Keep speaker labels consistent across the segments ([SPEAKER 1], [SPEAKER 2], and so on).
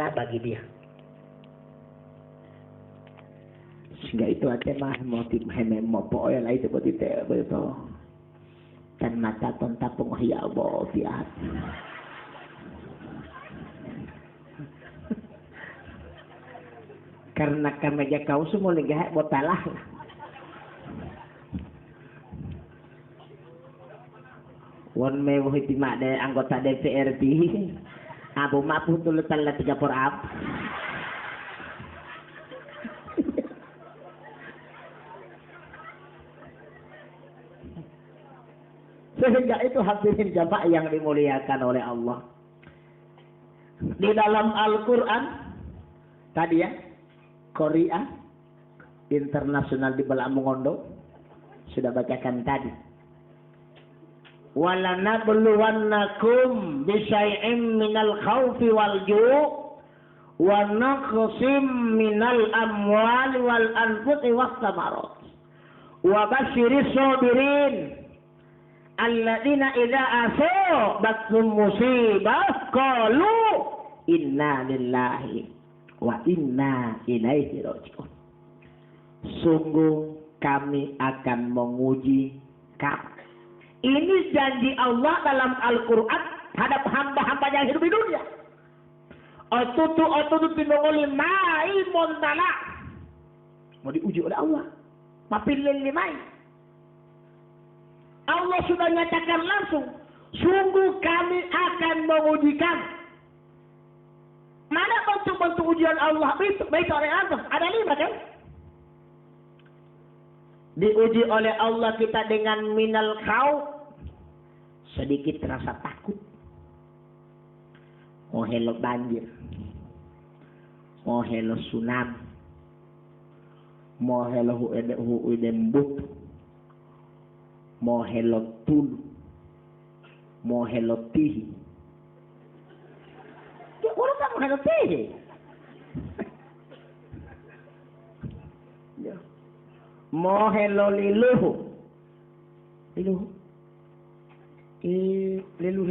[SPEAKER 1] berguna bagi dia.
[SPEAKER 2] Sehingga itu ada mah motif heme mopo ya lain seperti itu. Dan mata tontapung ya Allah fiat. Karena kemeja kau semua legah botalah. Wan mewah itu mak de anggota DPRD. Abu mapu tulutan la 3 porap. Sehingga itu hadirin jamaah yang dimuliakan oleh Allah. Di dalam Al-Quran tadi ya, Korea internasional di Balamungondo sudah bacakan tadi. Walanabluwannakum bisyai'im minal khawfi wal ju' wa naqsim minal amwali wal anfusi was samarat wa basyiris sabirin alladzina idza asabathum musibah qalu inna lillahi wa inna ilaihi raji'un. Sungguh kami akan menguji kamu. Ini janji Allah dalam Al-Quran hadap hamba-hamba yang hidup di dunia. Otutu pinongoli mai montala. Mau diuji oleh Allah. Mapilin limai. Allah sudah nyatakan langsung. Sungguh kami akan mengujikan. Mana bentuk-bentuk ujian Allah itu? Baik oleh Allah. Ada 5 kan? Diuji oleh Allah kita dengan minal khauf, sedikit rasa takut. Mau helo banjir, mau helo tsunami, mau helo huidembut, mau helo tulu, mau helo tihi. Ya orang tak mau helo tihi. Ya. Mau helo liluh. Liluh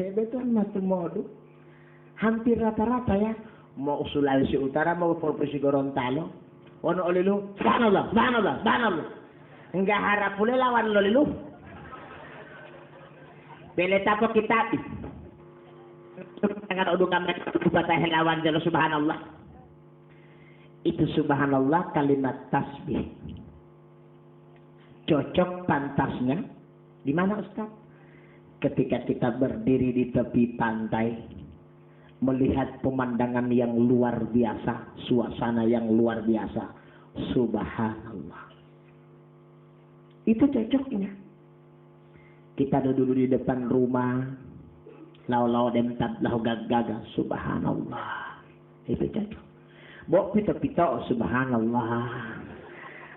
[SPEAKER 2] itu matu modu. Hampir rata-rata ya. Mau Sulawesi Utara, mau Provinsi Gorontalo. Ono liluh. Subhanallah. Enggak harap pula lawan lo liluh. Bele tapo kitab. Tangan udu kamera batah lawan jalo subhanallah. Itu subhanallah kalimat tasbih. Cocok pantasnya di mana Ustaz? Ketika kita berdiri di tepi pantai melihat pemandangan yang luar biasa, suasana yang luar biasa. Subhanallah. Itu cocoknya. Kita duduk di depan rumah, lau demtat lau gaga, subhanallah. Itu cocok. Bok pito subhanallah.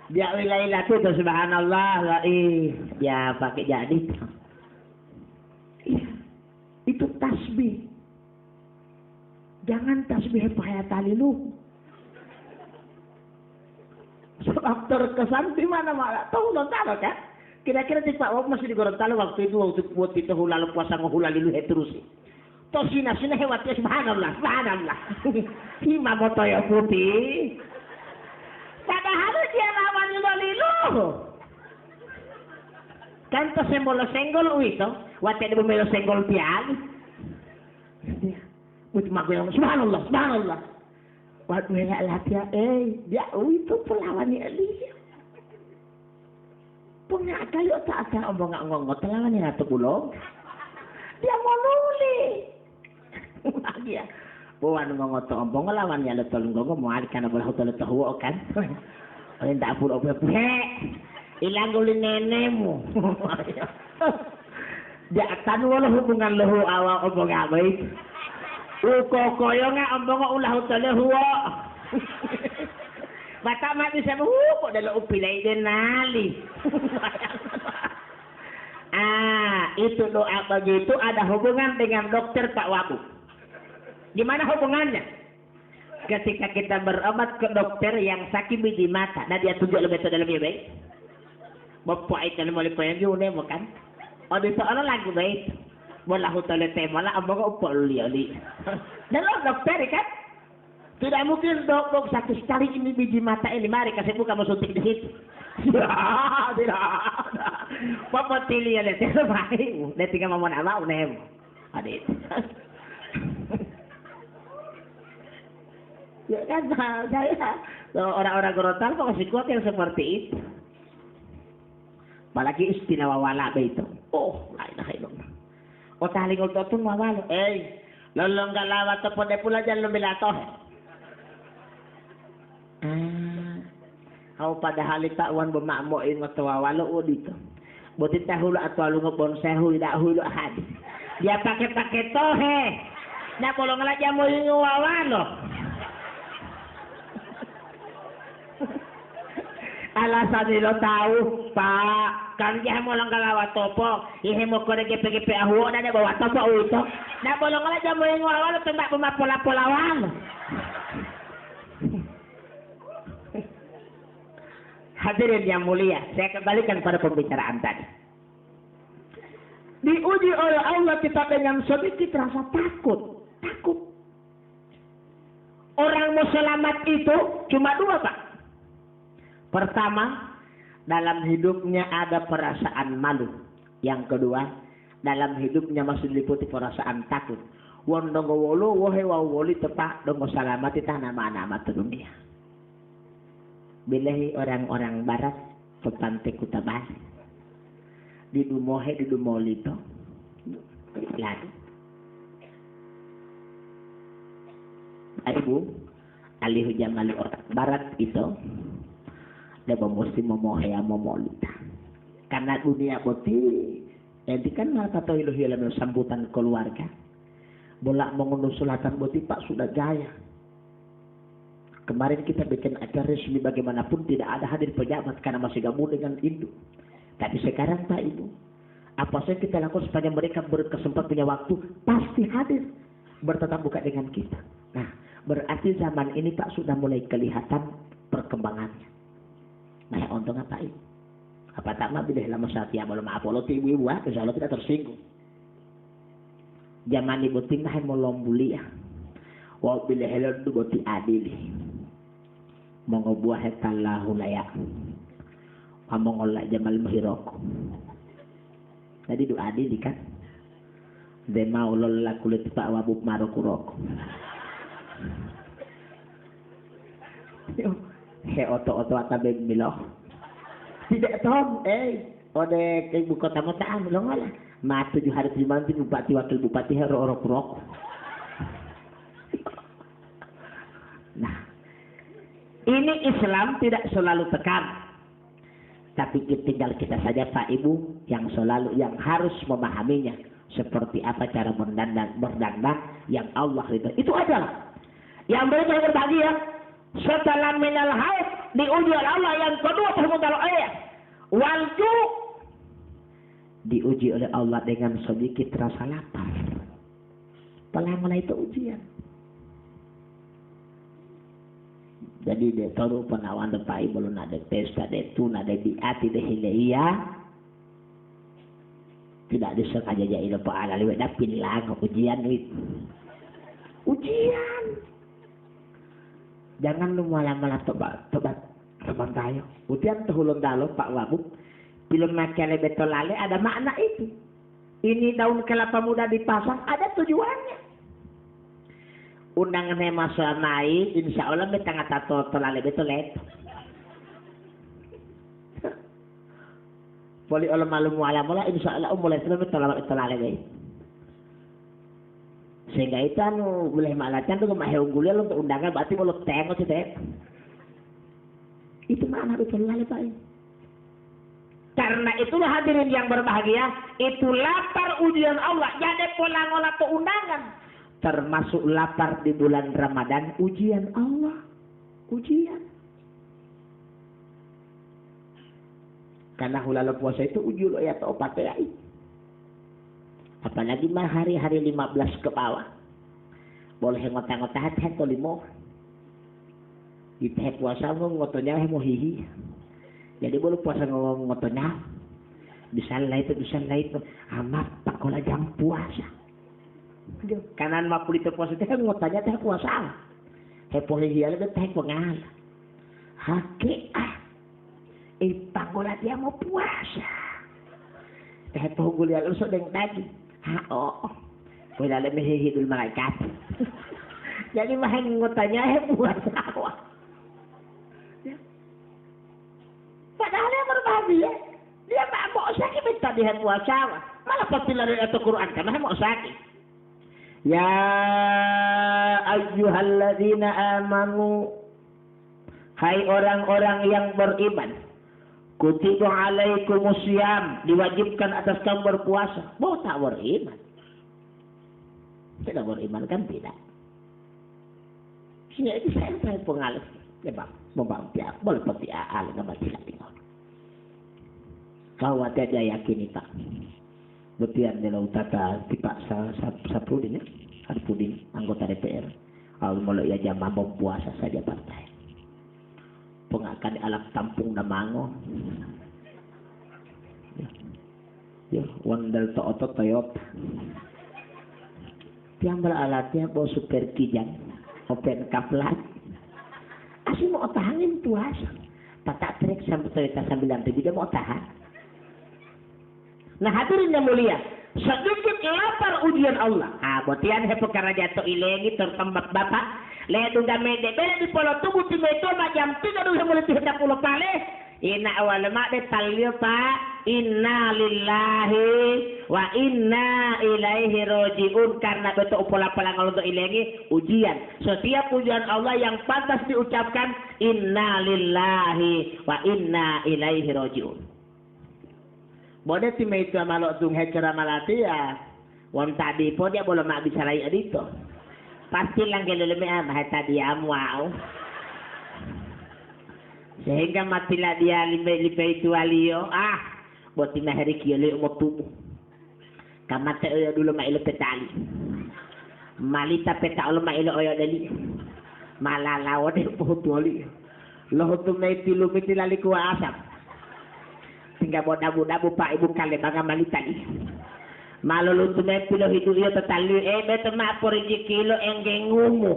[SPEAKER 2] Dia wilayah itu subhanallah, ya pakai jadi. Iya, itu tasbih. Jangan tasbih pakai tali lu. Sebab terkesan di mana malah tahu nonton kan? Kira-kira di Pak Wak masih di Gorontalo waktu itu buat kita lalu puasa ngehulali lu terus. Toh sina hebatnya subhanallah. Hima moto ya putih. Padahal dia lawan lilu. Kan to sembolo senggol itu, wate de bumelo senggol pian. Buat magoyong subhanallah. Wat mela latia dia itu pelawannya dia. Punya kayu tak ada omongan telawannya atau bulog. Dia mau nuli. Dia bukan ngongoto ompong lawannya le tolong gogo mau kana bola hotel tahu kan. Oleh tak pura he. Ilang guli nenemu. Dia akan wala hubungan lehu awak ompong baik. Uko koyonga ompong ulah hotel huwa. Bata mati sa kok dalam upilay din nali. Itu doa begitu ada hubungan dengan dokter Pak Wabu. Gimana hubungannya? Ketika kita berobat ke dokter yang sakit di mata, nah dia tunjuk lebih dalam ya baik. Bapak itu mulai pengen mo kan? O dito ano lagi baik? Wala ho tole tema la among upo li. Dalam dokter kan? Tidak mungkin dok satu sekali ini biji mata ini mari kasih buka mau suntik di situ. Tidak. Papa tili ya lihat baik. Dia tinggal mau nama unem. Adik. Ya kan saya orang-orang Gorontalo kok kasih kuat yang seperti itu. Apalagi istimewa wala itu. Oh, la ilaha illallah. O taling ultotun mawalo. Lolong galawat to pode pula jan lumilato. Kau pada halita wan bemakmuin ngotawawalo dito. Butit tahulu atau lu ngebon sehu tidak hulu hadis. Dia pakai tohe. Nah kalau ngelajar mau ngawalo. Alasan lo tahu Pak kan dia mau lang galawat topo. Ihe mo kore GP ahu na dia bawa topo itu. Nah kalau ngelajar mau ngawalo tembak pemapola-polawan. Hadirin yang mulia, saya kembalikan pada pembicaraan tadi. Diuji oleh Allah kita dengan sedikit rasa takut. Orang mau selamat itu cuma dua, Pak. Pertama, dalam hidupnya ada perasaan malu. Yang kedua, dalam hidupnya masih diliputi perasaan takut. Wong dongo wolo wohe wawoli tepak dongo salamati tanah nama dunia. Bilahi orang-orang barat ke pantai Kuta Bali di Dumohe di Dumolito lalu Ibu alih jamali orang barat itu dia mesti memohe momolita karena dunia boti nanti kan mata tahu iluh sambutan keluarga bolak mengunduh sulatan boti Pak sudah gaya. Kemarin kita bikin acara resmi bagaimanapun tidak ada hadir pejabat karena masih gabung dengan induk. Tapi sekarang Pak Ibu, apa saja kita lakukan supaya mereka berkesempatan punya waktu pasti hadir bertatap muka dengan kita. Nah, berarti zaman ini Pak sudah mulai kelihatan perkembangannya. Nah, untungnya Pak Ibu. Apa tak mah bila lama saat yang belum apolo ibu-ibu, insya Allah tidak tersinggung. Zaman Ibu tinggal mau lombulia. Wa bila helon tu boti adili. Mengobuah hetallahu layak. Pamongolak jamal mahiroko. Tadi doa adili kan. Dema ulol la kulit pak wabuk marokuroko. He oto atabe miloh. Tidak tom, ode ke ibu kota motaan lo ngalah. Ma 7 hari 5 nanti bupati wakil bupati hero kuroko. Nah, ini Islam tidak selalu tekan, tapi tinggal kita saja Pak Ibu yang harus memahaminya seperti apa cara berdandan yang Allah ridho. Itu adalah yang mereka berbahagia setelah minal haid diuji oleh Allah. Yang kedua perhubungan ayat walju diuji oleh Allah dengan sedikit rasa lapar. Pelanggan itu ujian. Jadi dia tahu penawan depai belum ada pesta itu ada diati dehilaiya tidak disengaja jadi lupa ala lewat dapin lang ujian itu ujian jangan lu malah tobat teman tayo ujian tehulun dalo Pak Wabuk film makele betolale ada makna itu ini daun kelapa muda dipasang ada tujuannya. Undangan masa naik, insya Allah kita nggak tahu terlalu betul itu. Boleh Allah malu mualah mula, insya Allah mulai terlalu. Sehingga itu boleh malatan tuh kemah unggulnya untuk undangan berarti mulut tengok sih teh. Itu makna betul lalu Pak. Karena itulah hadirin yang berbahagia, itu lapar ujian Allah. Jadi pola ngolah tuh undangan. Termasuk lapar di bulan Ramadan ujian Allah. Ujian. Karena hulala puasa itu uji lo ya atau pakai. Apalagi mah hari-hari 15 ke bawah. Boleh ngotah-ngotah hati atau limo. Di teh puasa ngotonya mau hihi. Jadi boleh puasa ngotonya. Bisa itu. Amat pak kalau jam puasa. Kanan 50 itu puasa teh ngotanya teh puasa. Hepo hiya le teh pengal. Hake ipanggola dia mau puasa. Hepo gulia lu sedeng tadi. Wala le mehihidul malaikat. Jadi mahin ngutanya puasa apa? Ya. Padahal yang berbahagia. Dia tak mau sakit minta dia puasa. Malah patilari atau Quran kan mau sakit. Ya ayyuhalladzina amanu, hai orang-orang yang beriman, kutiba alaikumusiyam, diwajibkan atas kamu berpuasa. Mau tak beriman? Tidak beriman kan tidak. Sini itu saya pengalas. Ya bang, membangkit, boleh peti al, nama tidak tinggal. Kau ada yakin pak. Betian dalam tata tipak sapudin, Sarpudin anggota DPR. Awal mulai ya jam puasa saja partai. Pengakan alat tampung namango. Ya, wandal to otot Toyota. Tiambal alatnya bawa super kijang, open kaplat. Asyik mau tahanin puasa. Tatak trek sampai Toyota sambil lantai dia mau tahan. Nah hadirin yang mulia, sedikit lapar ujian Allah. Botian hepo karena jatuh ilengi tertembat bapak. Lihat udah mede bela di polo tubuh tiba itu jam 3 udah mulai 30 kali. Inna awal mak de talio pak. Inna lillahi wa inna ilaihi rojiun, karena betul pola-pola untuk ilengi ujian. Setiap ujian Allah yang pantas diucapkan inna lillahi wa inna ilaihi rojiun. Boleh tim itu malok tung hecara malati ya. Wan tadi po dia boleh mak bicara ya dito. Pasti lang keleleme mah tadi amwao. Sehingga matilah dia lipe itu alio. Buat tim hari kiale mo tubuh. Kamate oyo dulu mak ilo petali. Malita peta ulo mak ilo oyo dali. Malalaw de po tuali. Loh tu mai tilu mitilali ku asap. Sehingga buat dabu-dabu pak ibu kali bangga malitali. Malu luntu mepilo hidu iyo tetali. Betul mak poriji kilo enggeng ngumu.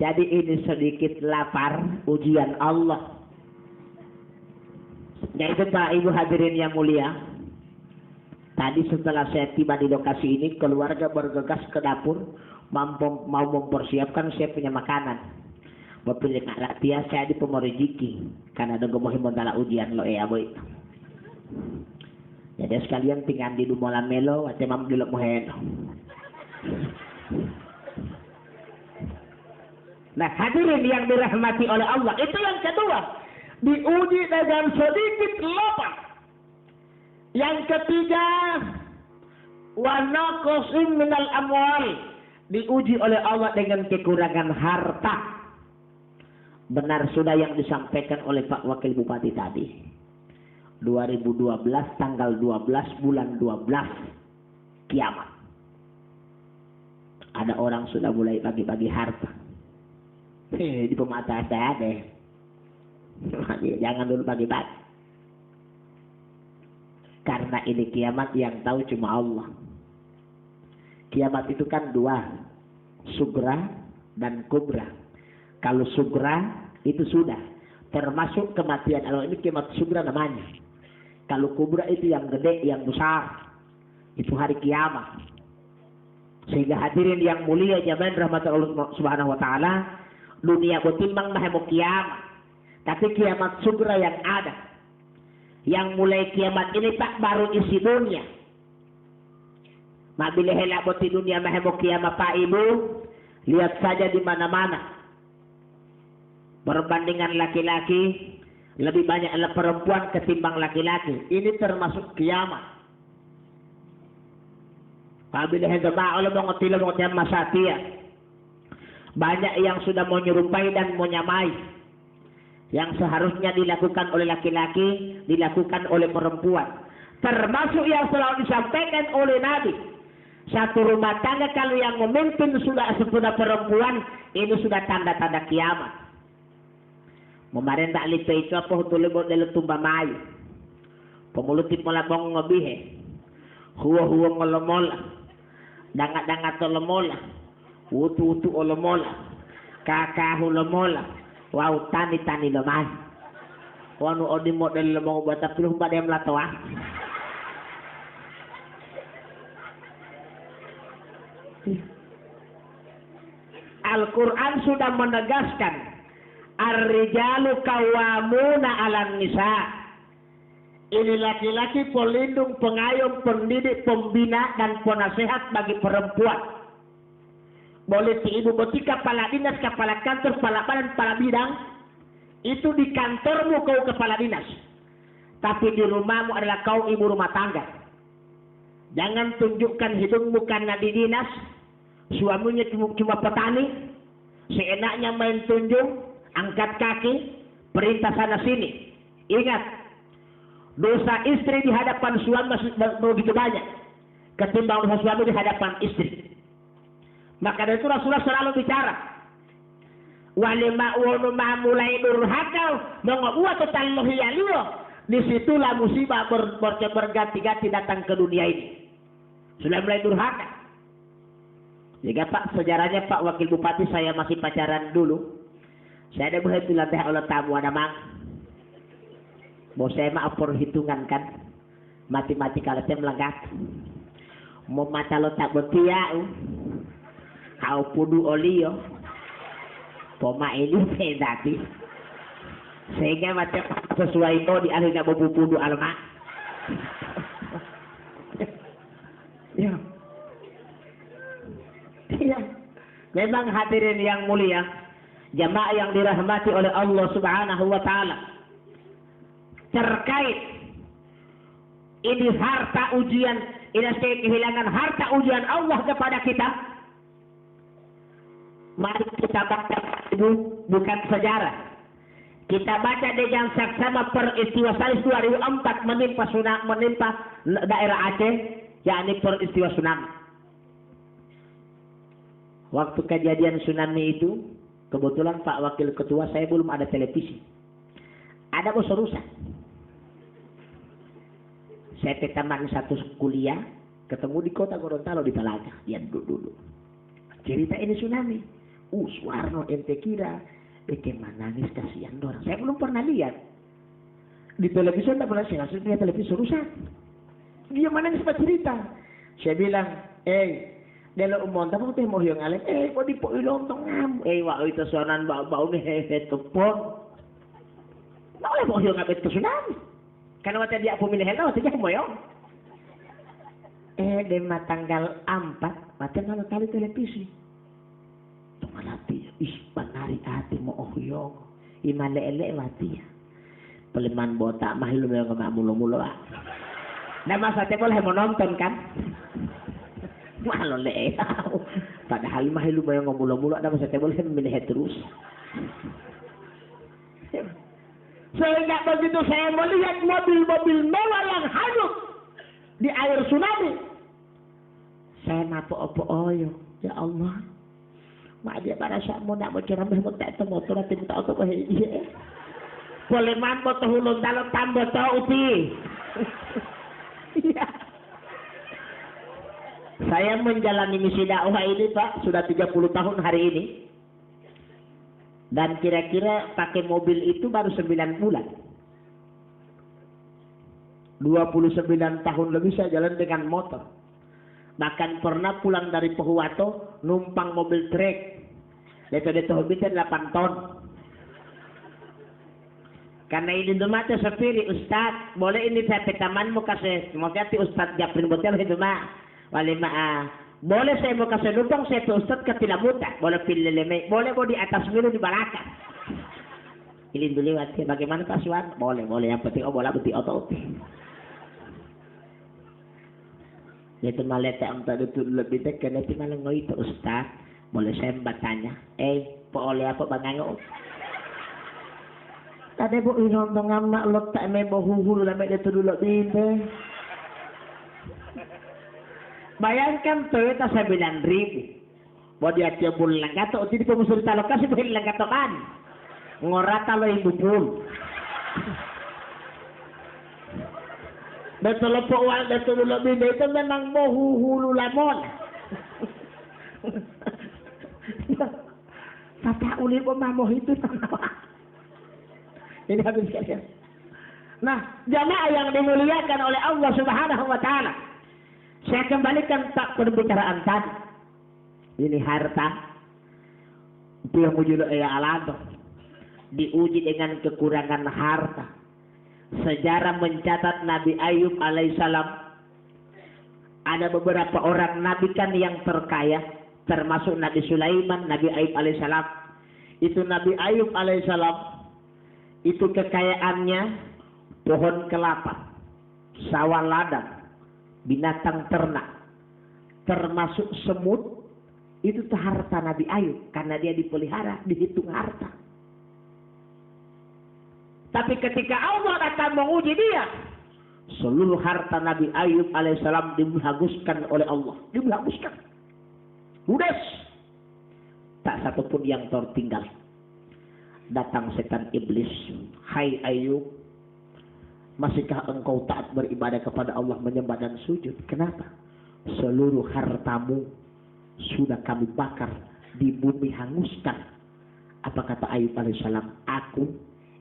[SPEAKER 2] Jadi ini sedikit lapar ujian Allah. Yaitu pak ibu hadirin yang mulia. Tadi setelah saya tiba di lokasi ini, keluarga bergegas ke dapur mau mempersiapkan saya punya makanan. Bapilih nak dia saya di pemorejiki karena ada gemohi mondala ujian lo boy. Jadi sekalian tinggal di dumola melo, wate mam dilok moheno. Nah hadirin yang dirahmati oleh Allah, itu yang kedua, diuji dengan sedikit lapar. Yang ketiga, wa naqsin minal amwal, diuji oleh Allah dengan kekurangan harta. Benar sudah yang disampaikan oleh Pak Wakil Bupati tadi. 2012 tanggal 12 bulan 12 kiamat. Ada orang sudah mulai bagi-bagi harta. Di pemata saya deh. Jangan dulu bagi-bagi. Karena ini kiamat yang tahu cuma Allah. Kiamat itu kan dua, sugra dan kubra. Kalau sugra itu sudah termasuk kematian. Kalau ini kiamat sugra namanya. Kalau kubra itu yang gede, yang besar. Itu hari kiamat. Sehingga hadirin yang mulia jamaah rahmatullah Allah Subhanahu wa taala, dunia botimbang mah mau kiamat. Tapi kiamat sugra yang ada. Yang mulai kiamat ini tak baru isi dunia. Mabila hela boti dunia mah mau kiamat Pak Ibu, lihat saja di mana-mana. Perbandingan laki-laki lebih banyak adalah perempuan ketimbang laki-laki. Ini termasuk kiamat. Apabila hendak Allah mengotila masatia. Banyak yang sudah mau menyerupai dan menyamai. Yang seharusnya dilakukan oleh laki-laki, dilakukan oleh perempuan. Termasuk yang selalu disampaikan oleh Nabi. Satu rumah tangga kalau yang memimpin sudah perempuan, ini sudah tanda-tanda kiamat. Memarenda lipe itu apa hutule buat dalam tumba mayu. Pemulutip mulabong ngobihe. Huwa ngolomola. Dangat-dangat olemola. Utu-utu olemola. Kakahu lemola. Wau tani-tani lemah. Wanu odi model lemong buat tapi lu pada yang melatoa. Al-Quran sudah menegaskan ar-rijalu qawwamuna 'alan nisa. Ini laki-laki pelindung, pengayom, pendidik, pembina dan penasehat bagi perempuan. Boleh si ibu beti kepala dinas, kepala kantor, kepala badan, kepala bidang. Itu di kantormu kau kepala dinas. Tapi di rumahmu adalah kau ibu rumah tangga. Jangan tunjukkan hidungmu karena di dinas. Suaminya cuma petani, seenaknya main tunjung, angkat kaki, perintah sana sini. Ingat, dosa istri di hadapan suami masih begitu banyak ketimbang dosa suami di hadapan istri. Maka dari itu Rasulullah selalu bicara, walima wonu mulai durhaka mengabuat tatallohi yaliyo. Disitulah musibah berganti-ganti datang ke dunia ini. Sudah mulai durhaka. Jika Pak, sejarahnya Pak Wakil Bupati saya masih pacaran dulu. Saya ada berhenti lantai oleh tamu ada mang. Mau saya mah perhitungan kan. Mati-mati kalau saya melengkap. Mau mata lo tak betia. Kau pudu olio. Poma ini pedati. Sehingga macam sesuai itu di akhirnya bobu pudu alma. Ya. Ya, memang hadirin yang mulia, jamaah yang dirahmati oleh Allah Subhanahu wa taala. Terkait ini harta ujian, ini kehilangan harta ujian Allah kepada kita. Mari kita baca bukan sejarah. Kita baca dengan saksama peristiwa Salis 2004 menimpa daerah Aceh, yakni peristiwa tsunami. Waktu kejadian tsunami itu, kebetulan Pak Wakil Ketua saya belum ada televisi. Ada bos rusak. Saya ke taman satu kuliah, ketemu di kota Gorontalo di Talaga. Dia duduk. Cerita ini tsunami. Suwarno ente kira, nangis kasihan orang. Saya belum pernah lihat. Di televisi tidak pernah saya lihat televisi rusak. Dia mana nih cerita? Saya bilang, delo umon tapi teh mau yang alek kok di po lontong ngam wa itu sonan bau nih hehe tepon boleh mau yang ngabet tsunami karena waktu dia pemilih hello waktu dia mau yo dema tanggal 4 macam kalau kali televisi tuh malati banari hati mau yo imale ele mati ya peleman botak mah lu yang nggak mulu-mulu nah masa teh boleh mau nonton kan. Malo le, padahal mah lumayan ngomong-ngomong ada masa tebel memilih terus. Sehingga begitu saya melihat mobil-mobil mewah yang hanyut di air tsunami, saya apa-apa ya Allah, mak dia pada saat mau nak berceramah mau tak tahu motor nanti tak tahu apa dia. Boleh mampu terhulung dalam tambah tahu upi. Saya menjalani misi dakwah ini Pak sudah 30 tahun hari ini. Dan kira-kira pakai mobil itu baru 9 bulan. 29 tahun lebih saya jalan dengan motor. Bahkan pernah pulang dari Pohuwato numpang mobil trek. Itu hobinya 8 ton. Karena ini demate sepiri Ustaz, boleh ini saya ke tamanmu kasih. Maksudnya Ustaz Japrin Botel itu mah. Boleh saya mau kasih numpang saya ke Ustaz ke Tilamuta. Boleh pilih leme. Boleh di atas milu di Balakan. Ilin dulu bagaimana Pak Suwan? Boleh. Yang penting bola beti otot. Itu maleta untuk itu lebih dekat. Nanti malah itu Ustaz. Boleh saya bertanya. Boleh apa bangango? Tadi bu nonton ngamak lo tak mebo hulu lambe itu dulu binte. Bayangkan Toyota 9.000. Mau dia tiap bulan langgato, di pemusur lokasi boleh langgato kan? Ngorata lo ibu pun. Betul po wal betul lebih itu memang mau hulu lamon. uli pemamoh itu. Ini habis sekalian. Nah, jamaah yang dimuliakan oleh Allah Subhanahu wa taala. Saya kembalikan tak pembicaraan tadi. Ini harta. Itu yang muncul alam. Diuji dengan kekurangan harta. Sejarah mencatat Nabi Ayub alaihissalam. Ada beberapa orang nabi kan yang terkaya, termasuk Nabi Sulaiman, Nabi Ayub alaihissalam. Itu Nabi Ayub alaihissalam. Itu kekayaannya pohon kelapa, sawah ladang, binatang ternak, termasuk semut. Itu harta Nabi Ayub karena dia dipelihara, dihitung harta. Tapi ketika Allah datang menguji dia, seluruh harta Nabi Ayub alaihissalam dihanguskan oleh Allah, dihanguskan, ludes, tak satupun yang tertinggal. Datang setan iblis, hai Ayub, masihkah engkau taat beribadah kepada Allah, menyembah dan sujud? Kenapa? Seluruh hartamu sudah kami bakar, di bumi hanguskan. Apa kata Ayub alaihissalam? Aku,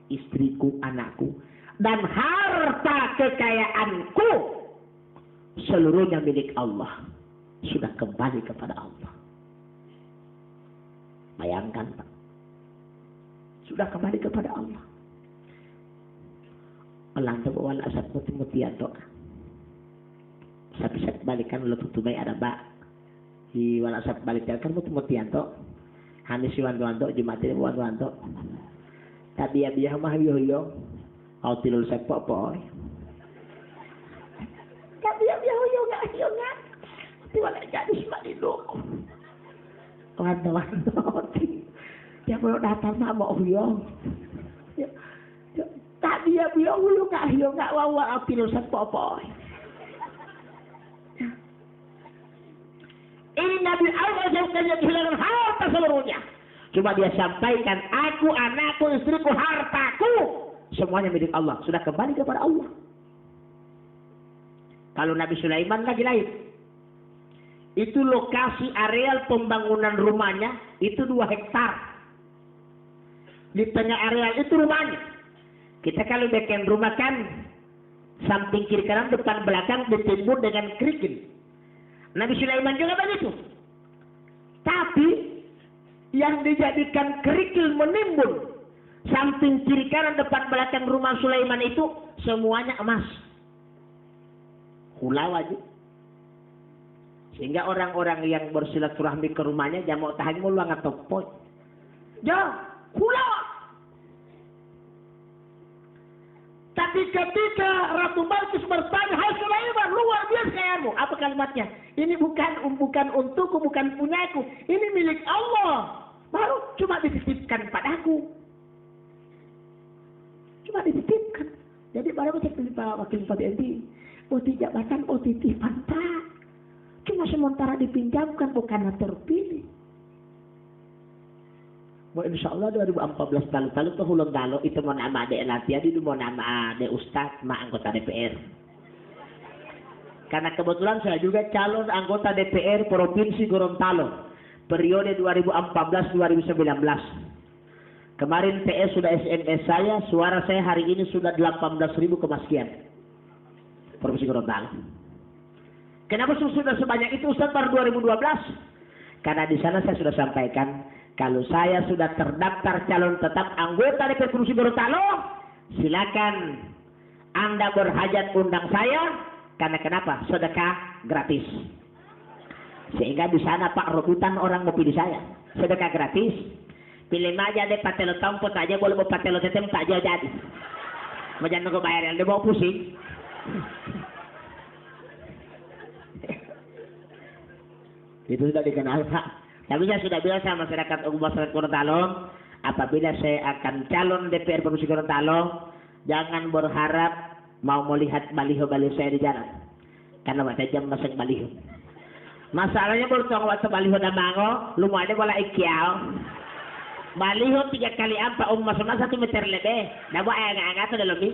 [SPEAKER 2] istriku, anakku, dan harta kekayaanku seluruhnya milik Allah, sudah kembali kepada Allah. Bayangkan Pak, sudah kembali kepada Allah. Melantar wala asat muti-mutian doa. Tapi saya balikan lo tutubai ada bak. Di wala asat balikan kan muti-mutian doa. Hanis si wanto-wanto jumatin wanto-wanto. Tapi ya biar mah yo-yo. Kau tilul sepok boy. Tapi ya biar yo nggak yo nggak. Tapi wala jadi semak di dok. Wanto-wanto. Ya belum datang sama huyong. Tak dia bilang huyong nggak wawa apil sepopoi. Ini Nabi Allah yang kehilangan harta seluruhnya. Cuma dia sampaikan, aku, anakku, istriku, hartaku, semuanya milik Allah. Sudah kembali kepada Allah. Kalau Nabi Sulaiman lagi lain. Itu lokasi areal pembangunan rumahnya itu 2 hektar. Di tengah areal itu rumahnya. Kita kalau bikin rumah kan samping kiri kanan depan belakang ditimbun dengan kerikil. Nabi Sulaiman juga begitu. Tapi yang dijadikan kerikil menimbun samping kiri kanan depan belakang rumah Sulaiman itu semuanya emas. Hulau aja. Sehingga orang-orang yang bersilaturahmi ke rumahnya jamu tahan mulu atau pot. Ja. Hulau. Tapi ketika Ratu Balkis bertanya, hai Sulaiman, luar biasa kayamu. Apa kalimatnya? Ini bukan untukku, bukan punyaku. Ini milik Allah. Baru cuma dititipkan padaku. Cuma dititipkan. Jadi baru cek Pak Wakil Bupati NT. Boti jabatan, titipan tak. Cuma sementara dipinjamkan, bukan terpilih. Mau insya Allah 2014 lalu tuh hulung dalo itu mau nama adek latihan itu mau nama adek ustad ma anggota DPR. Karena kebetulan saya juga calon anggota DPR Provinsi Gorontalo periode 2014-2019. Kemarin PS sudah SMS saya, suara saya hari ini sudah 18.000 kemaskian. Provinsi Gorontalo. Kenapa sudah sebanyak itu Ustaz baru 2012? Karena di sana saya sudah sampaikan. Kalau saya sudah terdaftar calon tetap anggota DPR Provinsi Gorontalo, silakan Anda berhajat undang saya. Karena kenapa? Sedekah gratis. Sehingga di sana Pak rebutan orang mau pilih saya. Sedekah gratis. Pilih aja deh patelo tompot aja, boleh mau patelo tetem tak jadi. Mau jangan nunggu bayar, dia mau pusing. Itu sudah dikenal Pak. Tapi saya sudah bilang sama masyarakat Gorontalo, apabila saya akan calon DPR Provinsi Gorontalo, jangan berharap mau melihat baliho-baliho saya di jalan. Karena waktu jam masuk baliho. Masalahnya baru tahu waktu baliho dan mango, lu mau ada bola ikiau. Baliho 3 kali apa, masa 1 meter lebih. Nah buat agak-agak itu lebih.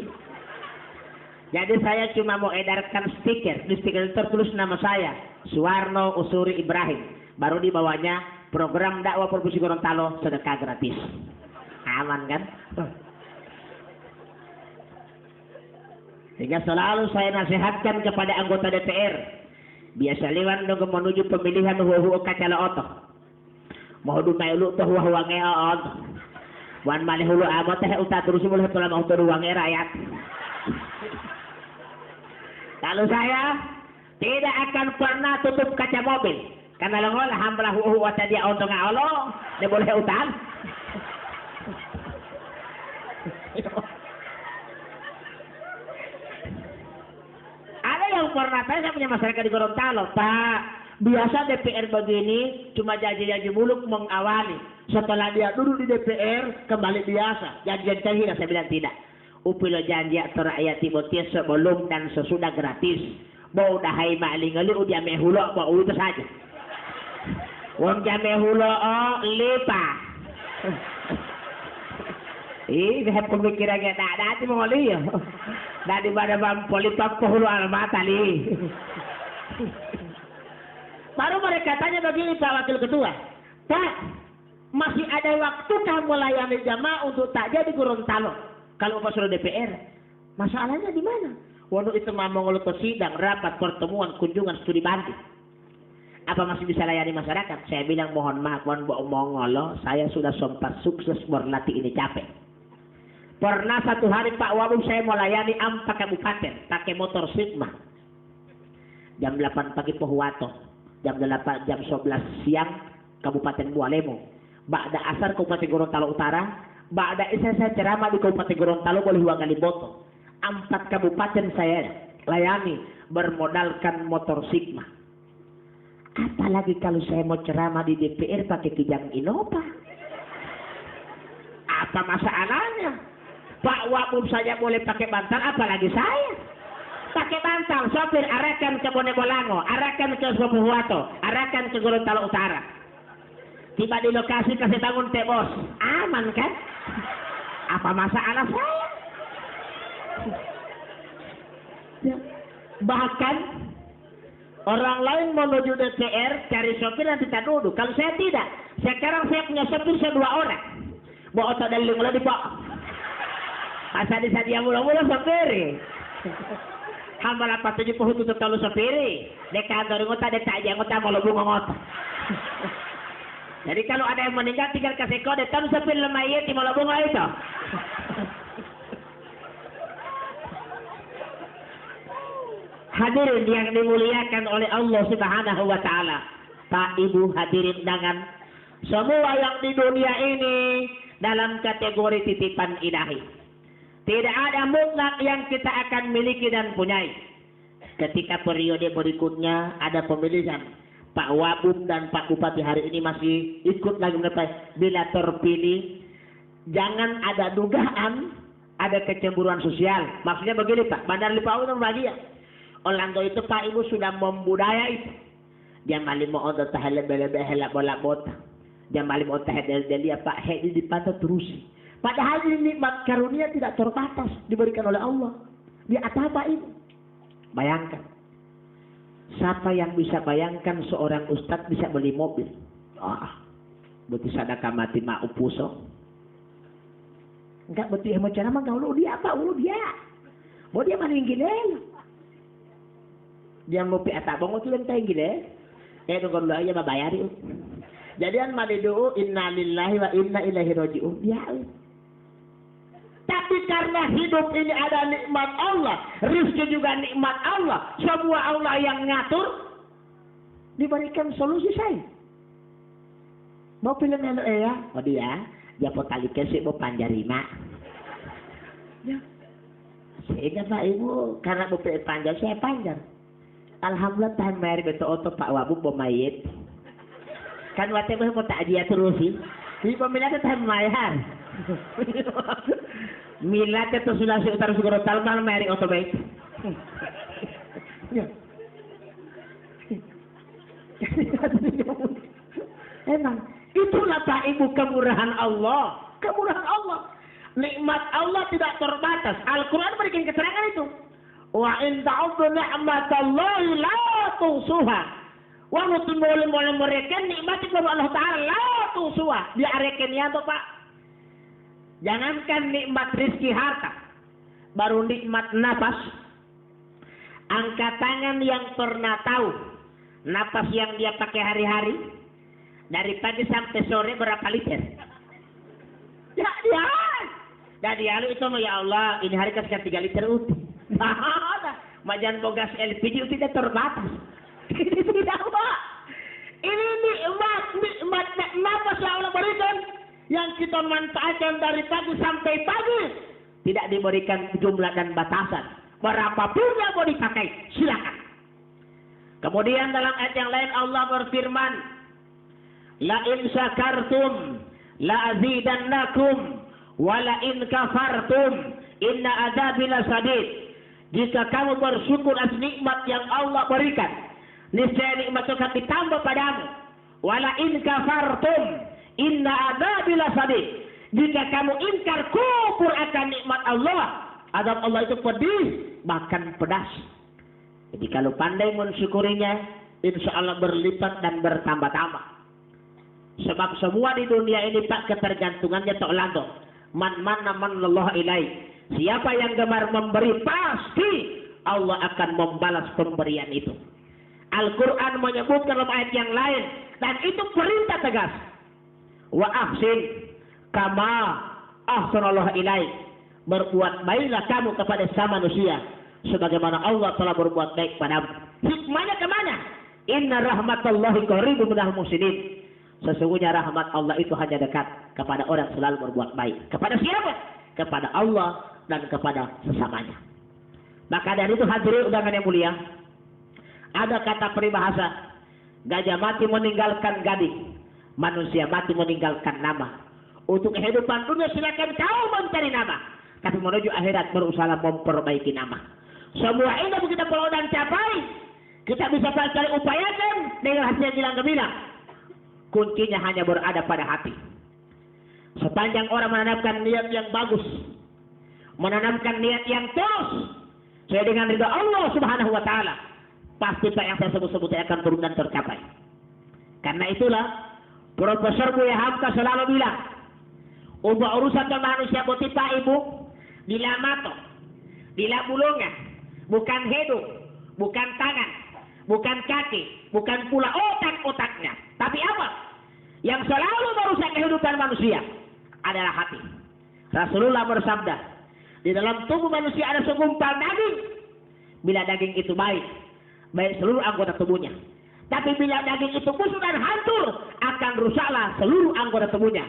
[SPEAKER 2] Jadi saya cuma mau edarkan stiker. Di stiker itu tertulis nama saya, Suwarno Usuri Ibrahim. Baru di bawahnya Program dakwah Provinsi Gorontalo sedekah gratis. Aman kan? Sehingga selalu saya nasihatkan kepada anggota DPR. Biasa liwan dong menuju pemilihan huhu kacala oto. Mau dumai lu tuh huhu ngeot. Wan malih hulu amat teh uta terus boleh tulang mau ruang rakyat. Kalau saya tidak akan pernah tutup kaca mobil. Karena lengol hambalah huhu wata dia untuk ngalo, dia boleh utang. Ada yang pernah saya punya masyarakat di Gorontalo, Pak. Biasa DPR begini cuma janji-janji muluk mengawali. Setelah dia duduk di DPR kembali biasa. Janji-janji terhina, saya bilang tidak. Upilo janji terakhir Timotius sebelum dan sesudah gratis. Bau dahai malingali udah mehulo bau itu saja. Wong jame hulo lipa. Dahap pemikiran kita dati mo li. Dati pada bang polipak ko hulo almata li. Baru mereka tanya begini Pak Wakil Ketua. Pak, masih ada waktu kamu melayani jamaah untuk tak jadi Gorontalo. Kalau Bapak sudah DPR, masalahnya di mana? Waktu itu mau ngeluh sidang, rapat, pertemuan, kunjungan, studi banding. Apa masih bisa layani masyarakat? Saya bilang mohon maaf, mohon ngolo, saya sudah sempat sukses berlatih ini capek. Pernah satu hari Pak Wabung saya mau layani 4 kabupaten pakai motor Sigma. Jam 8 pagi Pohuwato, jam 11 siang Kabupaten Bualemo. Ba'da asar Kabupaten Gorontalo Utara, ba'da isya saya ceramah di Kabupaten Gorontalo boleh Wangaliboto. 4 kabupaten saya layani bermodalkan motor Sigma. Apalagi kalau saya mau ceramah di DPR pakai Kijang Innova. Apa masalahnya? Pak Wabub saja boleh pakai bantal, apalagi saya. Pakai bantal, sopir arahkan ke Bonebolango, arahkan ke Pohuwato, arahkan ke Gorontalo Utara. Tiba di lokasi kasih bangun tebos, aman kan? Apa masalah saya? Bahkan orang lain menuju DPR cari sopir yang tidak duduk. Kalau saya tidak, sekarang saya punya sopir 2 orang. Bawa otot dari lingkungan di bawah. Asal di sadia mula-mula sopir. Hamba 47 puhutu terlalu sopir. Dekat dari ngota, dekat aja ngota mau lebih ngota. Jadi kalau ada yang meninggal tinggal kasih kode, tahu sopir lemah di mau lebih itu. Hadirin yang dimuliakan oleh Allah Subhanahu wa taala. Pak Ibu hadirin undangan, semua yang di dunia ini dalam kategori titipan ilahi. Tidak ada mutlak yang kita akan miliki dan punyai. Ketika periode berikutnya ada pemilihan, Pak Wabub dan Pak Bupati hari ini masih ikut lagi mendapat. Bila terpilih, jangan ada dugaan ada kecemburuan sosial. Maksudnya begini Pak, Bandar Lipau itu bahagia. Orlando itu Pak Ibu sudah membudaya itu. Dia malim mau untuk tahala bela-bela bola bota. Dia malim mau tahala dia Pak Hedi dipantau terus. Padahal ini nikmat karunia tidak terbatas diberikan oleh Allah. Di atas apa itu? Bayangkan. Siapa yang bisa bayangkan seorang ustadz bisa beli mobil? Betul sadaka mati mau puso. Enggak betul yang macam mana kalau dia apa? Dia. Mau dia mana yang gila? Dia mau pi atabong itu yang tahu gila. Nunggu aja mabayari. Jadian malidu inna lillahi wa inna ilaihi raji'un. Ya. Tapi karena hidup ini ada nikmat Allah, rezeki juga nikmat Allah, semua Allah yang ngatur, diberikan solusi saya. Mau pilih melu ya? Oh dia potali kesik mau panjarima. Ya. Sehingga Pak Ibu karena mau pilih panjar saya panjar. Alhamdulillah tahan mari betul otot Pak Wabu pemayit. Kan waktu itu mau tak dia terus sih. Di pemilihan tahan mayar. Milat itu sudah sekitar Gorontalo malam mari otot baik. Emang itulah Pak Ibu kemurahan Allah. Kemurahan Allah. Nikmat Allah tidak terbatas. Al-Quran berikan keterangan itu. Wa in ta'uddu ni'matallahi la tuhsuha. Wa mutun boleh mereka nikmati baru Allah Ta'ala la tusuah. Dia areken ya tuh Pak. Jangankan nikmat rizki harta. Baru nikmat nafas. Angkat tangan yang pernah tahu. Nafas yang dia pakai hari-hari. Dari pagi sampai sore berapa liter? Ya dia. Dari lalu itu ya Allah. Ini hari kasih 3 liter uti. Nah, majan bogas LPG tidak terbatas. Tidak Pak. Ini nikmat nafas yang Allah berikan yang kita manfaatkan dari pagi sampai pagi. Tidak diberikan jumlah dan batasan. Berapapun yang mau dipakai, silakan. Kemudian dalam ayat yang lain Allah berfirman, la in syakartum la azidannakum wa la in kafartum inna adzabi lasadid. Jika kamu bersyukur atas nikmat yang Allah berikan, niscaya nikmat itu akan ditambah padamu. Wala in kafartum inna adzabi lasadid. Jika kamu ingkar kufur akan nikmat Allah, azab Allah itu pedih, bahkan pedas. Jadi kalau pandai mensyukurinya, insya Allah berlipat dan bertambah-tambah. Sebab semua di dunia ini Pak ketergantungannya tak langsung. Man Allah ilaih. Siapa yang gemar memberi, pasti Allah akan membalas pemberian itu. Al-Quran menyebut dalam ayat yang lain, dan itu perintah tegas. Wa ahsin kama ahsanallahu ilaih. Berbuat baiklah kamu kepada sama manusia sebagaimana Allah telah berbuat baik padamu. Hikmahnya kemana? Inna rahmatallahi qaribun minal muhsinin. Sesungguhnya rahmat Allah itu hanya dekat kepada orang selalu berbuat baik. Kepada siapa? Kepada Allah dan kepada sesamanya. Maka dari itu hadirin undangan yang mulia, ada kata peribahasa, gajah mati meninggalkan gading, manusia mati meninggalkan nama. Untuk kehidupan dunia silakan kau mencari nama, tapi menuju akhirat berusaha memperbaiki nama. Semua ini kita perlu dan capai, kita bisa cari upayakan dengan hasil bilang gemilang. Kuncinya hanya berada pada hati. Sepanjang orang menanamkan niat yang bagus, menanamkan niat yang tulus, sesuai dengan ridha Allah Subhanahu wa Ta'ala, pasti Pak yang saya sebut-sebut akan turun dan tercapai. Karena itulah Profesor Buya Hamka selalu bilang, urusan manusia buti Pak Ibu, bila mato, bila bulungan, bukan hidung, bukan tangan, bukan kaki, bukan pula otak-otaknya, tapi apa? Yang selalu merusak kehidupan manusia adalah hati. Rasulullah bersabda, di dalam tubuh manusia ada segumpal daging. Bila daging itu baik seluruh anggota tubuhnya. Tapi bila daging itu busuk dan hancur, akan rusaklah seluruh anggota tubuhnya.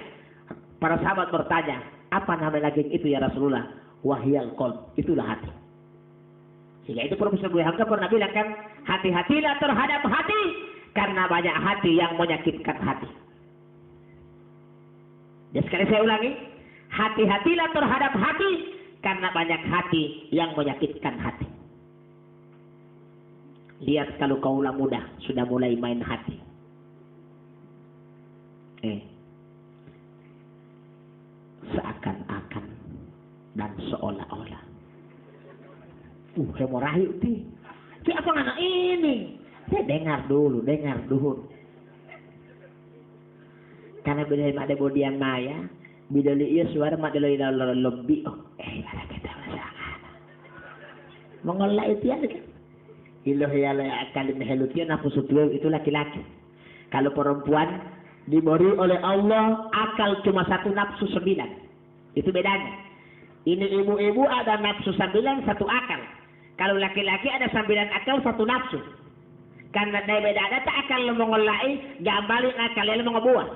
[SPEAKER 2] Para sahabat bertanya, apa nama daging itu ya Rasulullah? Wahyal qalb, itulah hati. Sehingga itu Profesor Buya Hamka pernah bilang kan, hati-hatilah terhadap hati, karena banyak hati yang menyakitkan hati. Dan sekali saya ulangi, hati-hatilah terhadap hati, karena banyak hati yang menyakitkan hati. Lihat kalau kaulah muda sudah mulai main hati. Seakan-akan dan seolah-olah. Hemorrhagic ti. Itu apa anak ini? Saya dengar dulu. Karena bila ada bodian maya, bila lihat suara mak dalai lebih. Ada kita masakan. Mengolah itu ya kan? Ilah ya akal mehelutia nafsu tuh itu laki-laki. Kalau perempuan diberi oleh Allah akal cuma 1 nafsu 9. Itu bedanya. Ini ibu-ibu ada nafsu 9 1 akal. Kalau laki-laki ada 9 akal 1 nafsu. Karena dia beda ada tak akal mengolai gambalin akal yang mengebuah.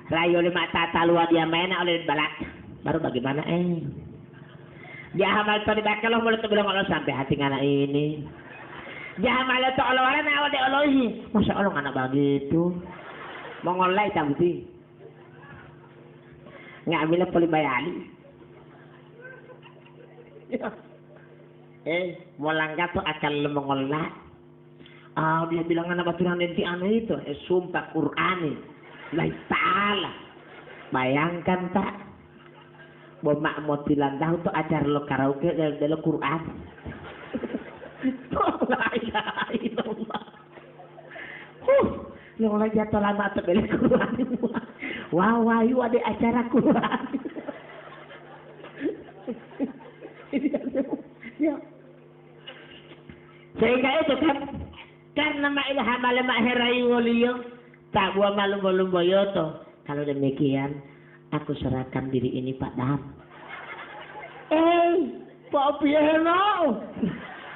[SPEAKER 2] Rayo lima tata luar dia main oleh balak. Baru bagaimana dia hamal tadi bakal lo mulai bilang Allah sampai hati anak ini. Dia hamal itu Allah-Allah awal dia Allahi. Masya Allah anak begitu. Mengolai tamti. Ngambil poli bayali. Mau langgat tuh akan lo mengolai. Dia bilang anak baturan nanti aneh itu. Sumpah Qur'ani. Allah Ta'ala. Bayangkan tak. Bomak mau tilandah untuk ajar lo karaoke dalam Quran. La ilaha illallah. yang lagi jatuh lama atau beli Quran. Wah, wayu ada acara Quran. Ya. Sehingga itu kan karena ma'ilham mak herayu waliyo tak buat malu-malu boyoto. Kalau demikian aku serahkan diri ini padamu. Pak Piano.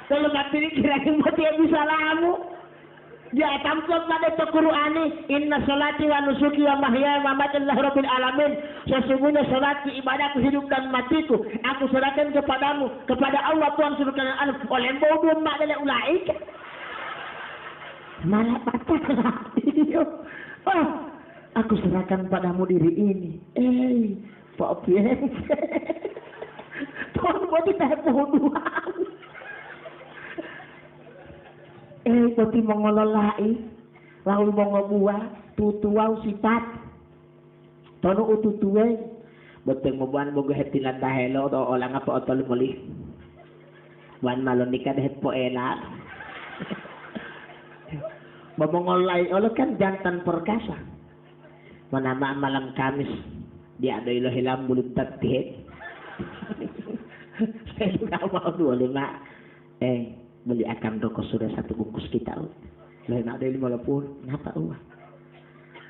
[SPEAKER 2] Kalau kata ini kira-kira mau dia bisa lamu. Ya tamkot pada Qur'ani inna salati wa nusuki wa mahyaya wa mamati lillahi rabbil alamin. Sesungguhnya salatku, ibadahku, hidup dan matiku aku serahkan kepadamu, kepada Allah Tuhan seluruh kanan alam. Oleh bodoh mak dan ulaik. Malah patah. Oh, aku serahkan padamu diri ini. Pak Pian. Tuhan buat kita bodoh. Koti mengololai lalu mengobuah tutuau sifat tono ututuwe betul membuat bogo hetilan dahelo atau olang apa otol muli wan malon nikah deh poela mengololai oleh kan jantan perkasa menama malam Kamis dia ada ilah hilang bulut tatih saya juga mau 25 beli akan rokok sudah 1 bungkus kita lain ada 50 kenapa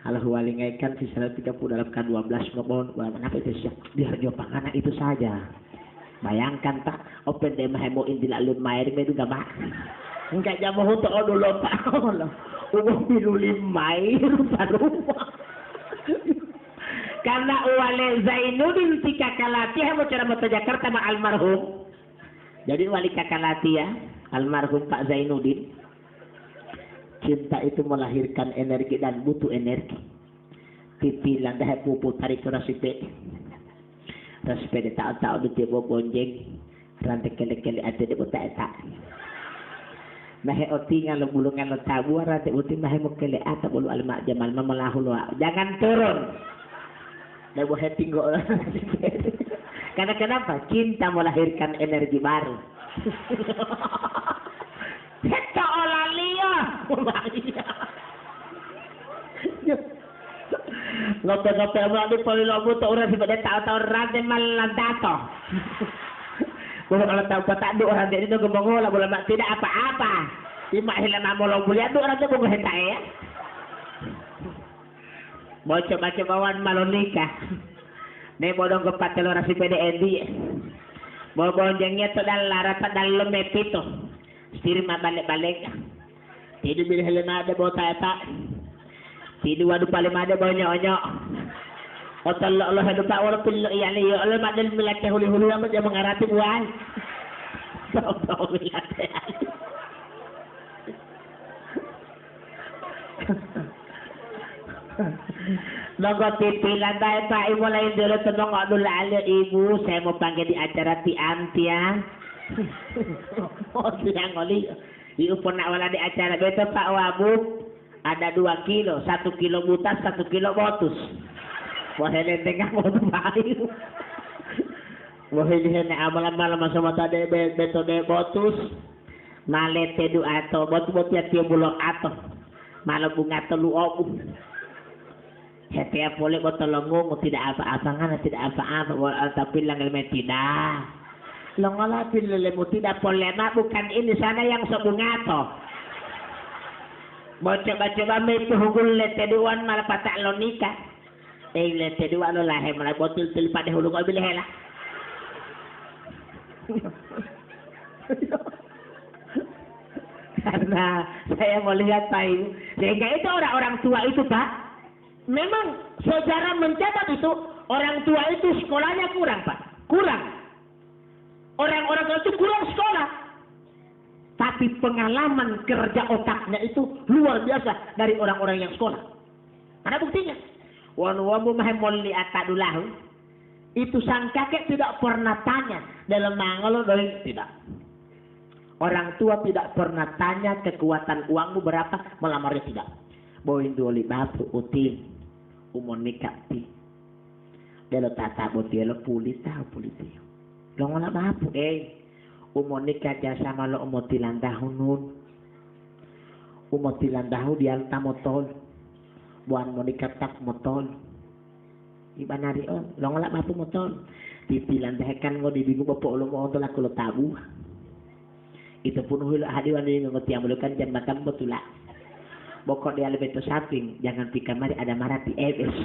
[SPEAKER 2] Allah walingaikan sisa 30 dalam K12 mohon kenapa itu siap biar jawab anak itu saja bayangkan tak open deh mahemo indila lumair itu gak mak enggak jamu untuk dulu pak Allah umum biru limair rumah karena wale Zainuddin si Kakalati mau cara moto Jakarta sama almarhum jadi wali Kakalati ya almarhum Pak Zainuddin. Cinta itu melahirkan energi dan butuh energi. Pipilan dah pupu tarik rasipe. Rasipe tak di tiap bonjeng. Rantai kele-kele ada di botak tak. Mahe otingan lo bulungan lo tabu rantai uti mahe mo kele ata bulu almak jamal mamalahul wa. Jangan turun. Dah boleh tinggal. Karena kenapa? Cinta melahirkan energi baru. Heta olalia. Ngope-ngope abang di polilobu tu orang sebab dia tahu-tahu rade malandato. Kalau tahu kata duk orang dia itu gemongol boleh mak tidak apa-apa. Imak hilang nama lo boleh duk orang tu bunga heta ya. Baca-baca bawan malonika. Nih bodong kepat telur si PDND. Bonjengnya tu dalam larat dalam lemep itu. Setir mak balik-balik. Tidur bila helena ada bawa tak. Tidur wadu paling ada bawa nyok-nyok. Otak Allah hidup tak walaupun yang ni Allah mak dalam melatih hulu-hulu yang macam mengarati buai. Tahu-tahu melatih. Nonggo pipilan tayo Pak Ibu lain dulu tenong dulu ala ibu saya mau panggil di acara tiang-tiang. Oh tiang oli. Ibu pun nak wala di acara betul Pak Wabub ada 2 kilo, 1 kilo butas, 1 kilo botus. Boleh tengah mau bayu. Boleh dihene amalan-amalan sama tadi betul de botus. Malet tedu atau botu-botu ya tiap bulok atau malam bunga telu obu. Setiap boleh botol longung tidak apa-apa kan tidak apa-apa tapi langilme tidak longola pililemu tidak boleh mak bukan ini sana yang sebungato coba-coba itu hugul leteduan malah patak lonika leteduan lo lahe malah botol pada hulu kau bilih lah karena saya mau lihat Pak Ibu sehingga itu orang-orang tua itu Pak memang sejarah mencatat itu orang tua itu sekolahnya kurang Pak, kurang. Orang-orang tua itu kurang sekolah. Tapi pengalaman kerja otaknya itu luar biasa dari orang-orang yang sekolah. Ada buktinya. Wamu mahemoli atadulahu. Itu sang kakek tidak pernah tanya dalam mangalo dari tidak. Orang tua tidak pernah tanya kekuatan uangmu berapa, melamarnya tidak. Boin doli bapu utin umon nikati delo tata botielo pulita pulitio lo ngola bapu umon nikat jasa malo umotilandahu nun umotilandahu di alta motol buan mau dikatak motor ibanari lo ngelak mapu motor pipilan dekan ngo di bingung bapak lo mau tolak lo tabu itu pun hula hadiwan ini ngerti yang melukan jam matam betulak bokok dia lebih tu samping jangan pikir mari ada marah di EBS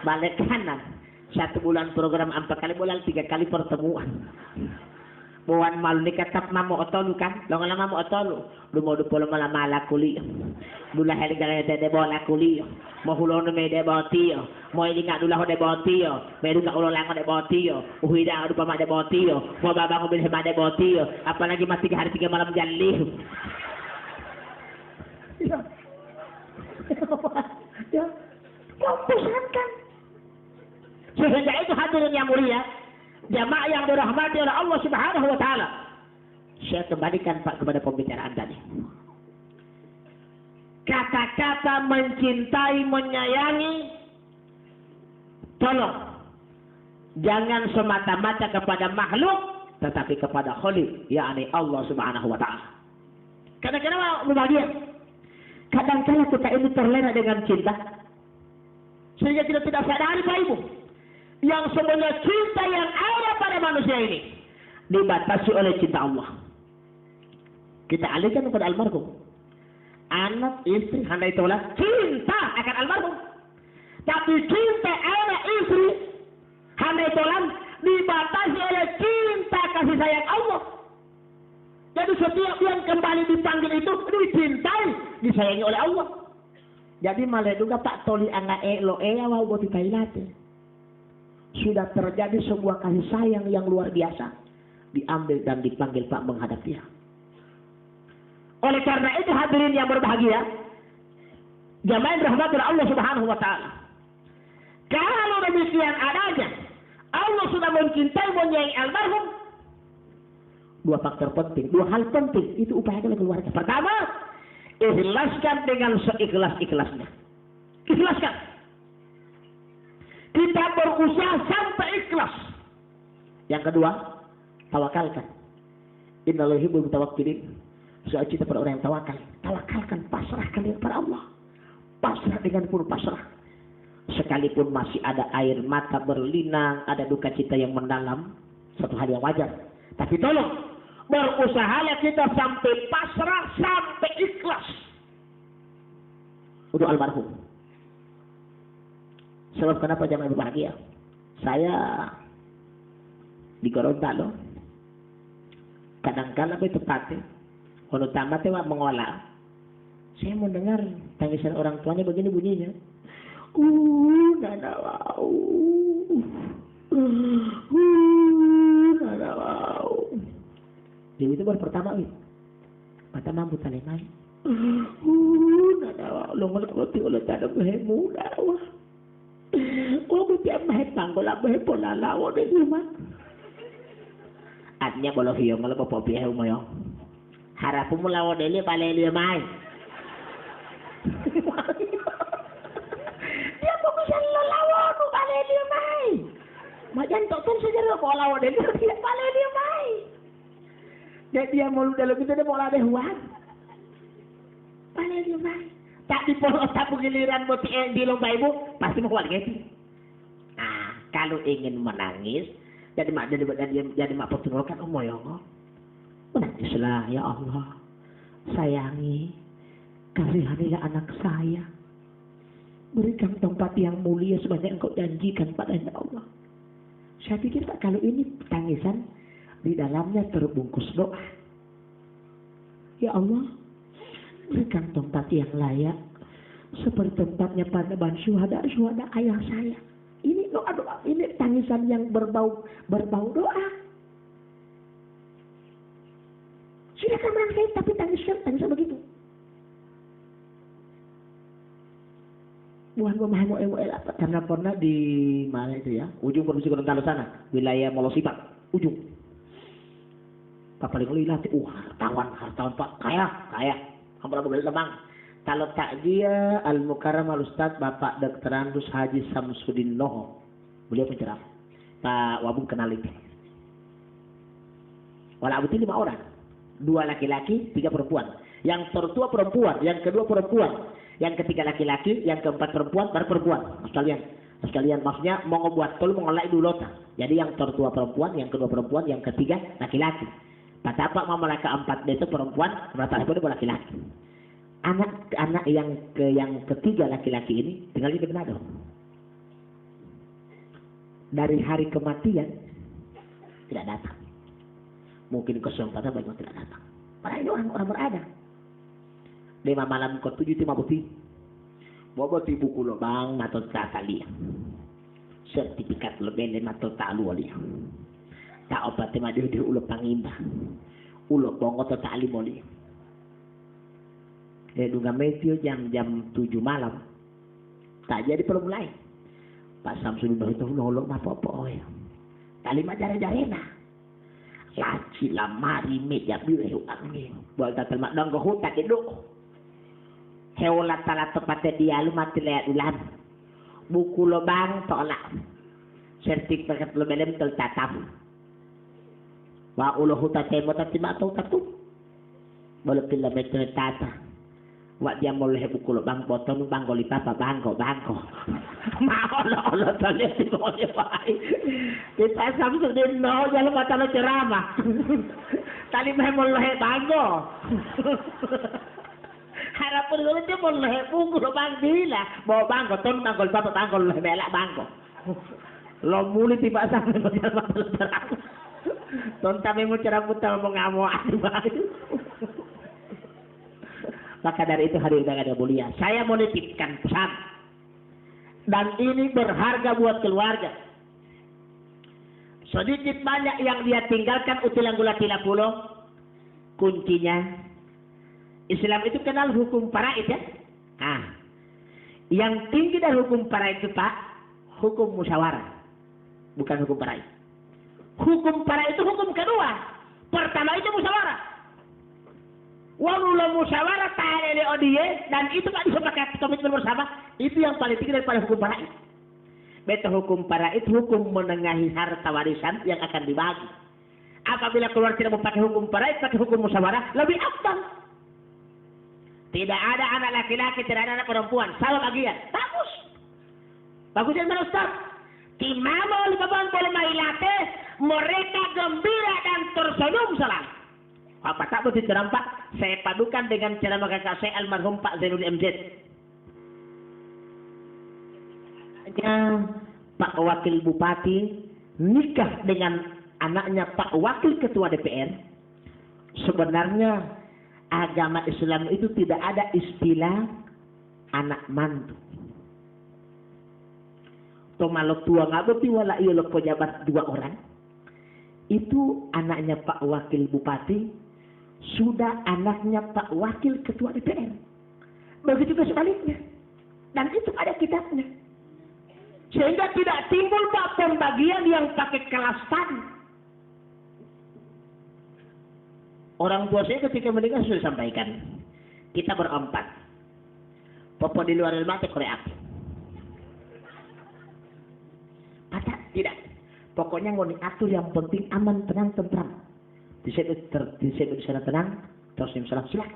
[SPEAKER 2] balik kanan 1 bulan program 4 kali bulan 3 kali pertemuan buan malu ni katap mamu otolu kan lo ngala mamu otolu lu mau dupolo malam mala kuli dula heli gaya de bola kuli mau hulono me de botio mau ini ngak dula de botio me du ngak ulo lango de botio uhida adu pama de botio mau babang mobil hema de botio apalagi masih 3 hari 3 malam jalih ya kompusan kan sehingga itu hadirin yang mulia jamaah yang dirahmati oleh Allah Subhanahu wa taala. Saya kembalikan Pak kepada pembicaraan tadi. Kata-kata mencintai, menyayangi, tolong jangan semata-mata kepada makhluk tetapi kepada Khaliq, yakni Allah Subhanahu wa taala. Kadang-kadang bahagia. Kadang-kadang kita ini terlena dengan cinta sehingga kita tidak sadari Pak Ibu yang sebenarnya cinta yang ada pada manusia ini dibatasi oleh cinta Allah. Kita alihkan kepada almarhum. Anak istri handai tolak cinta akan almarhum. Tapi cinta anak istri handai tolak dibatasi oleh cinta kasih sayang Allah. Jadi setiap yang kembali dipanggil itu dicintai, disayangi oleh Allah. Jadi malah juga tak toli anak lo awal buat dikailate. Sudah terjadi sebuah kasih sayang yang luar biasa diambil dan dipanggil Pak menghadap dia. Oleh karena itu hadirin yang berbahagia, jamaah yang dirahmati oleh Allah Subhanahu wa taala. Kalau demikian adanya, Allah sudah mencintai menyayangi almarhum. 2 faktor penting, 2 hal penting itu upayakan oleh keluarga. Pertama, ikhlaskan dengan seikhlas-ikhlasnya. Ikhlaskan. Kita berusaha sampai ikhlas. Yang kedua, tawakalkan. Innallaha yuhibbul mutawakkilin. Saya cinta pada orang yang tawakal. Tawakalkan, pasrahkan kepada Allah. Pasrah dengan penuh pasrah. Sekalipun masih ada air mata berlinang, ada duka cita yang mendalam, satu hal yang wajar. Tapi tolong, berusahalah kita sampai pasrah, sampai ikhlas untuk almarhum. Sebab kenapa jangan berbahagia? Saya di Gorontalo, kadang-kadang itu tepatnya, kalau tamat itu mengolah, saya mendengar tangisan orang tuanya begini bunyinya. Nana wow, nana wow. Jadi itu baru pertama itu, mata mampu talenai. Nana wow, lo ngerti oleh cara muda wah. Oh, tiap mahit panggo lah mahit pola lawo deh cuma. Artinya kalau hiong kalau bapak biaya umayo, harapu mulawo deh balai dia mai. Dia kok bisa lawo tu balai dia mai. Macam tak pun sejarah kau lawo deh dia balai dia mai. Dia mau dalam kita dia mau lade huan. Balai dia mai. Tak dipotong tak giliran buat di lomba ibu pasti mau keluar gitu. Nah, kalau ingin menangis jadi mak pertunjukan moyong. Menangislah ya Allah. Sayangi, kasihanilah anak saya. Berikan tempat yang mulia sebanyak engkau janjikan padanya Allah. Saya pikir tak kalau ini tangisan di dalamnya terbungkus doa. Ya Allah, berikan tempat yang layak seperti tempatnya pada syuhada ayah saya. Ini doa ini tangisan yang berbau doa. Silakan menangis tapi tangisan begitu. Bukan memahami apa karena pernah di mana itu ya ujung provinsi Gorontalo sana wilayah Molosipat ujung. Pak paling lihat hartawan Pak kaya. Hampir boleh lemang. Kalau tak dia Al-Mukarram Al-Ustaz Bapak Dr. Andus Haji Samsudin Noho. Beliau penceramah. Pak Wabung kenal itu. Walau itu 5 orang. 2 laki-laki, 3 perempuan. Yang tertua perempuan, yang kedua perempuan. Yang ketiga laki-laki, yang keempat perempuan, baru perempuan. Sekalian maksudnya mau ngebuat tol mau ngelai dulu tak. Jadi yang tertua perempuan, yang kedua perempuan, yang ketiga laki-laki. Patapa mama keempat itu perempuan, merata itu laki-laki. Anak yang ketiga laki-laki ini tinggal di Manado. Dari hari kematian tidak datang. Mungkin kesempatan bagi tidak datang. Padahal ini orang berada. 5 malam ke 7 timah putih. Bawa buku lubang atau tak tali. Sertifikat lebih dari atau tak lu dia. Tak obat tema dia ulo pangimba. Ulo bongo atau tak limo dia. Dunga Matthew jam 7 malam. Tak jadi permulai. Pak Samsul itu nolok apa-apa ya. Tali majare-jarena. Laci lamari meja biru angin. Buat tak termak dong ke hutan itu. Heolat talat tepatnya dia lu mati lihat ulan. Buku lubang tolak. Sertifikat lo belum tercatat. Wa ulo hutan temo tadi mak tahu tatu. Boleh pilih betul tata. Wak dia mulai buku lubang potong bangko lipat bangko. Mau lo tadi itu boleh baik. Kita Samsul no jangan kata lo ceramah. Tadi mau mulai bangko. Harapun dulu dia mulai buku lubang gila. Bawa bangko ton bangko lipat bangko lo belak bangko. Lo mulai tiba Samsul jangan kata lo ceramah. Ton kami mau ceramah mau ngamuk aduh. Maka dari itu hari ibadah mulia, saya menitipkan pesan dan ini berharga buat keluarga. Sedikit banyak yang dia tinggalkan utilang gula tila pulau. Kuncinya Islam itu kenal hukum faraid ya. Yang tinggi dari hukum faraid itu Pak, hukum musyawarah, bukan hukum faraid. Hukum faraid itu hukum kedua. Pertama itu musyawarah. Walau musyawarah ta'ala odie dan itu kan disepakati komitmen bersama itu yang paling tinggi daripada hukum faraid. Beta hukum faraid hukum menengahi harta warisan yang akan dibagi. Apabila keluar tidak memakai hukum faraid pakai hukum musyawarah lebih afdal. Tidak ada anak laki-laki, tidak ada anak perempuan, sama bagian. Bagus. Bagusnya mana Ustaz? Timamo libaban boleh mailate mereka gembira dan tersenyum selalu. Apa tak betul ceramah saya padukan dengan ceramah kakak saya almarhum Pak Zainul MZ. Pak Wakil Bupati nikah dengan anaknya Pak Wakil Ketua DPR. Sebenarnya agama Islam itu tidak ada istilah anak mantu. Tomalok tua nggak betul wala iya lo pejabat 2 orang. Itu anaknya Pak Wakil Bupati. Sudah anaknya Pak Wakil Ketua DPR. Begitu juga sebaliknya. Dan itu ada kitabnya. Sehingga tidak timbul Pak pembagian yang pakai kelas tadi. Orang tua saya ketika meninggal sudah sampaikan. Kita berempat. Popo di luar rumah itu korek api. Pada tidak. Pokoknya mau diatur yang penting aman, tenang, tentram. Di sana tenang, terus silakan.